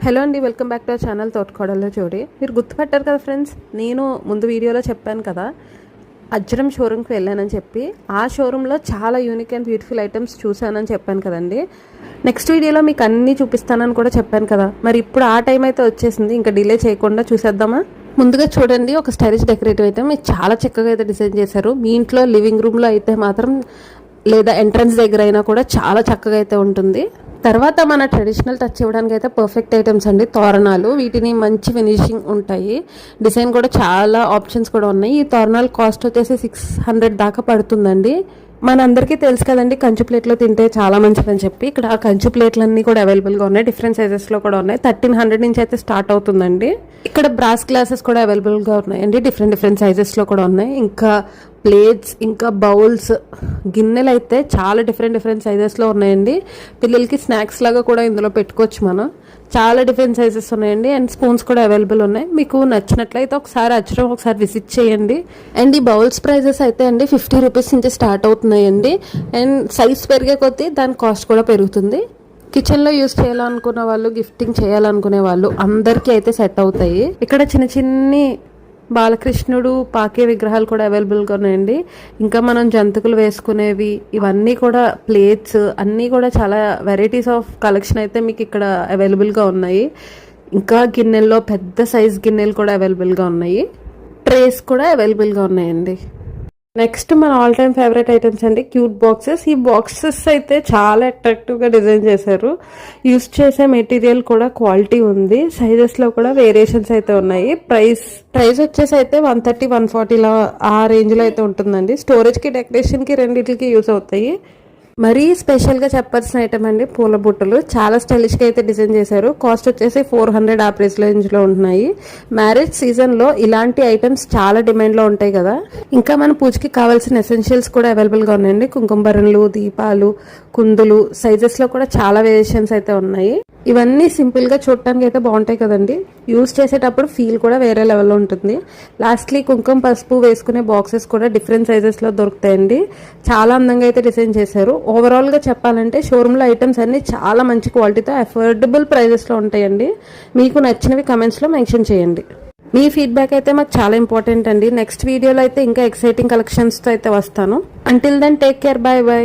Hello అండి, welcome back to our channel తోటకోడల్లో జోడి. మీరు గుర్తుపట్టారు కదా ఫ్రెండ్స్, నేను ముందు వీడియోలో చెప్పాను కదా అజ్రం షోరూమ్కి వెళ్ళానని చెప్పి. ఆ షోరూంలో చాలా యూనిక్ అండ్ బ్యూటిఫుల్ ఐటమ్స్ చూశానని చెప్పాను కదండి. నెక్స్ట్ వీడియోలో మీకు అన్నీ చూపిస్తానని కూడా చెప్పాను కదా. మరి ఇప్పుడు ఆ టైం అయితే వచ్చేసింది, ఇంకా డిలే చేయకుండా చూసేద్దామా. ముందుగా చూడండి, ఒక స్టైలిష్ డెకరేటివ్ ఐటమ్ ఇది చాలా చక్కగా అయితే డిజైన్ చేశారు. మీ ఇంట్లో లివింగ్ రూమ్లో అయితే మాత్రం లేదా ఎంట్రన్స్ దగ్గర అయినా కూడా చాలా చక్కగా అయితే ఉంటుంది. తర్వాత మన ట్రెడిషనల్ టచ్ ఇవ్వడానికి అయితే పర్ఫెక్ట్ ఐటమ్స్ అండి తోరణాలు. వీటిని మంచి ఫినిషింగ్ ఉంటాయి, డిజైన్ కూడా చాలా ఆప్షన్స్ కూడా ఉన్నాయి. ఈ తోరణాలు కాస్ట్ వచ్చేసి 600 దాకా పడుతుందండి. మనందరికీ తెలుసు కదండి, కంచు ప్లేట్లో తింటే చాలా మంచిదని చెప్పి. ఇక్కడ ఆ కంచు ప్లేట్లన్నీ కూడా అవైలబుల్గా ఉన్నాయి, డిఫరెంట్ సైజెస్లో కూడా ఉన్నాయి. 1300 నుంచి అయితే స్టార్ట్ అవుతుందండి. ఇక్కడ బ్రాస్ గ్లాసెస్ కూడా అవైలబుల్గా ఉన్నాయండి, డిఫరెంట్ సైజెస్లో కూడా ఉన్నాయి. ఇంకా ప్లేట్స్, ఇంకా బౌల్స్, గిన్నెలు అయితే చాలా డిఫరెంట్ సైజెస్లో ఉన్నాయండి. పిల్లలకి స్నాక్స్ లాగా కూడా ఇందులో పెట్టుకోవచ్చు మనం. చాలా డిఫరెంట్ సైజెస్ ఉన్నాయండి. అండ్ స్పూన్స్ కూడా అవైలబుల్ ఉన్నాయి. మీకు నచ్చినట్లయితే ఒకసారి విజిట్ చేయండి. అండ్ ఈ బౌల్స్ ప్రైజెస్ అయితే అండి 50 రూపీస్ నుంచి స్టార్ట్ అవుతున్నాయండి. అండ్ సైజ్ పెరిగే కొద్దీ దాని కాస్ట్ కూడా పెరుగుతుంది. కిచెన్లో యూజ్ చేయాలనుకున్న వాళ్ళు, గిఫ్టింగ్ చేయాలనుకునే వాళ్ళు అందరికీ అయితే సెట్ అవుతాయి. ఇక్కడ చిన్ని బాలకృష్ణుడు పాకే విగ్రహాలు కూడా అవైలబుల్గా ఉన్నాయండి. ఇంకా మనం జంతికలు వేసుకునేవి, ఇవన్నీ కూడా ప్లేట్స్ అన్నీ కూడా చాలా వెరైటీస్ ఆఫ్ కలెక్షన్ అయితే మీకు ఇక్కడ అవైలబుల్గా ఉన్నాయి. ఇంకా గిన్నెల్లో పెద్ద సైజ్ గిన్నెలు కూడా అవైలబుల్గా ఉన్నాయి. ట్రేస్ కూడా అవైలబుల్గా ఉన్నాయండి. నెక్స్ట్ మన ఆల్ టైమ్ ఫేవరెట్ ఐటమ్స్ అండి, క్యూట్ బాక్సెస్. ఈ బాక్సెస్ అయితే చాలా అట్రాక్టివ్గా డిజైన్ చేశారు. యూస్ చేసే మెటీరియల్ కూడా క్వాలిటీ ఉంది. సైజెస్లో కూడా వేరియేషన్స్ అయితే ఉన్నాయి. ప్రైస్ వచ్చేసి అయితే 130, 140 ఆ రేంజ్లో అయితే ఉంటుందండి. స్టోరేజ్కి, డెకరేషన్కి రెండింటికి యూస్ అవుతాయి. మరీ స్పెషల్గా చెప్పాల్సిన ఐటమ్ అండి, పూల బుట్టలు. చాలా స్టైలిష్గా అయితే డిజైన్ చేశారు. కాస్ట్ వచ్చేసి 400 ఆ ప్రైస్ రేంజ్లో ఉంటున్నాయి. మ్యారేజ్ సీజన్లో ఇలాంటి ఐటమ్స్ చాలా డిమాండ్లో ఉంటాయి కదా. ఇంకా మన పూజకి కావాల్సిన ఎసెన్షియల్స్ కూడా అవైలబుల్గా ఉన్నాయండి. కుంకుమ భరణలు, దీపాలు, కుందులు, సైజెస్లో కూడా చాలా వేరియేషన్స్ అయితే ఉన్నాయి. ఇవన్నీ సింపుల్గా చూడటానికి అయితే బాగుంటాయి కదండి. యూజ్ చేసేటప్పుడు ఫీల్ కూడా వేరే లెవెల్లో ఉంటుంది. లాస్ట్లీ కుంకుమ పసుపు వేసుకునే బాక్సెస్ కూడా డిఫరెంట్ సైజెస్లో దొరుకుతాయండి. చాలా అందంగా అయితే డిజైన్ చేశారు. ఓవరాల్గా చెప్పాలంటే షోరూంలో ఐటమ్స్ అన్ని చాలా మంచి క్వాలిటీతో అఫోర్డబుల్ ప్రైజెస్లో ఉంటాయండి. మీకు నచ్చినవి కమెంట్స్లో మెన్షన్ చేయండి. మీ ఫీడ్బ్యాక్ అయితే మాకు చాలా ఇంపార్టెంట్ అండి. నెక్స్ట్ వీడియోలో అయితే ఇంకా ఎక్సైటింగ్ కలెక్షన్స్తో అయితే వస్తాను. Until then take care, bye bye.